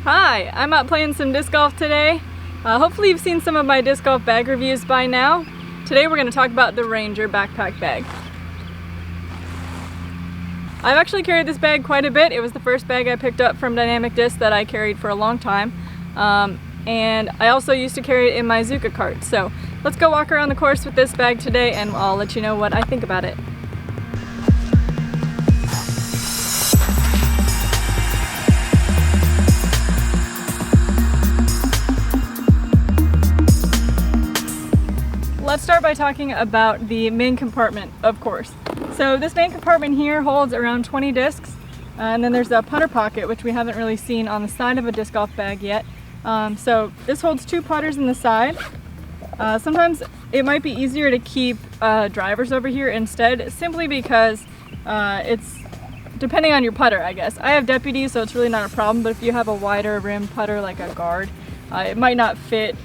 Hi, I'm out playing some disc golf today. Hopefully you've seen some of my disc golf bag reviews by now. Today we're going to talk about the Ranger backpack bag. I've actually carried this bag quite a bit. It was the first bag I picked up from Dynamic Disc that I carried for a long time. And I also used to carry it in my Zuka cart. So let's go walk around the course with this bag today and I'll let you know what I think about it. Let's start by talking about the main compartment, of course. So this main compartment here holds around 20 discs, and then there's a putter pocket, which we haven't really seen on the side of a disc golf bag yet. So this holds 2 putters in the side. Sometimes it might be easier to keep drivers over here instead, simply because it's depending on your putter, I guess. I have deputy, so it's really not a problem, but if you have a wider rim putter like a guard, it might not fit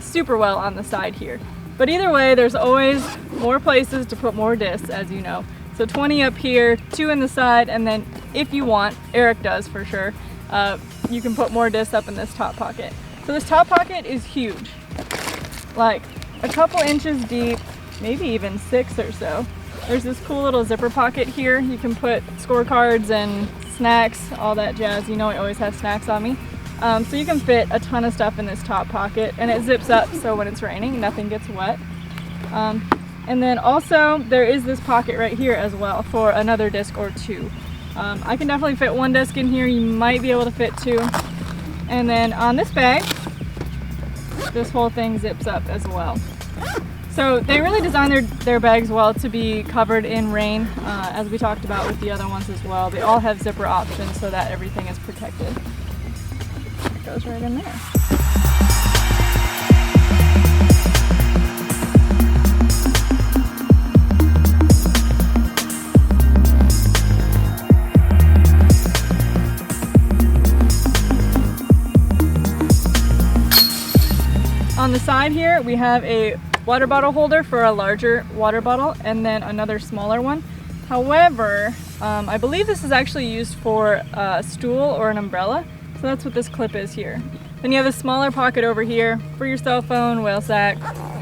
super well on the side here. But either way, there's always more places to put more discs, as you know. So 20 up here, 2 in the side, and then if you want, Eric does for sure, you can put more discs up in this top pocket. So this top pocket is huge, like a couple inches deep, maybe even 6 or so. There's this cool little zipper pocket here. You can put scorecards and snacks, all that jazz. You know I always have snacks on me. So you can fit a ton of stuff in this top pocket, and it zips up so when it's raining nothing gets wet. And then also there is this pocket right here as well for another disc or 2. I can definitely fit 1 disc in here. You might be able to fit 2. And then on this bag, this whole thing zips up as well. So they really designed their bags well to be covered in rain, as we talked about with the other ones as well. They all have zipper options so that everything is protected. It goes right in there. On the side here, we have a water bottle holder for a larger water bottle and then another smaller one. However, I believe this is actually used for a stool or an umbrella. So that's what this clip is here. Then you have a smaller pocket over here for your cell phone, whale sack,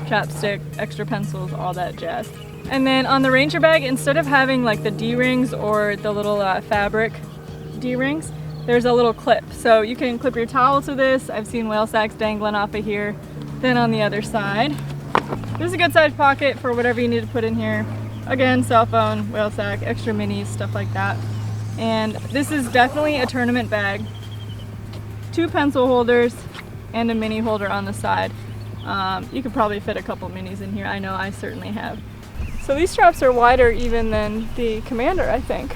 chapstick, extra pencils, all that jazz. And then on the Ranger bag, instead of having like the D-rings or the little fabric D-rings, there's a little clip. So you can clip your towel to this. I've seen whale sacks dangling off of here. Then on the other side, this is a good sized pocket for whatever you need to put in here. Again, cell phone, whale sack, extra minis, stuff like that. And this is definitely a tournament bag. 2 pencil holders and a mini holder on the side. You could probably fit a couple minis in here. I know I certainly have. So these straps are wider even than the Commander, I think.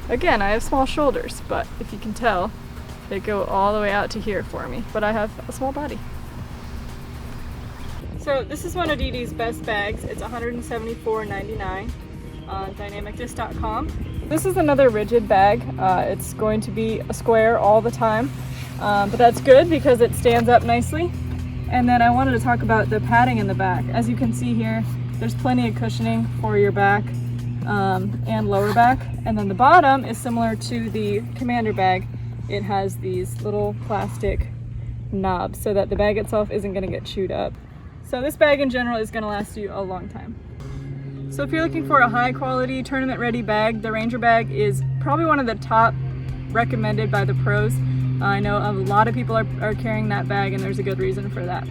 Again, I have small shoulders, but if you can tell, they go all the way out to here for me. But I have a small body. So this is one of Dee Dee's best bags. It's $174.99 on dynamicdisc.com. This is another rigid bag. It's going to be a square all the time. But that's good because it stands up nicely. And then I wanted to talk about the padding in the back. As you can see here, there's plenty of cushioning for your back and lower back. And then the bottom is similar to the Commander bag. It has these little plastic knobs so that the bag itself isn't going to get chewed up. So this bag in general is going to last you a long time. So if you're looking for a high quality tournament ready bag, the Ranger bag is probably one of the top recommended by the pros. I know a lot of people are carrying that bag and there's a good reason for that.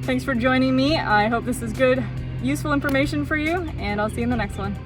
Thanks for joining me. I hope this is good, useful information for you, and I'll see you in the next one.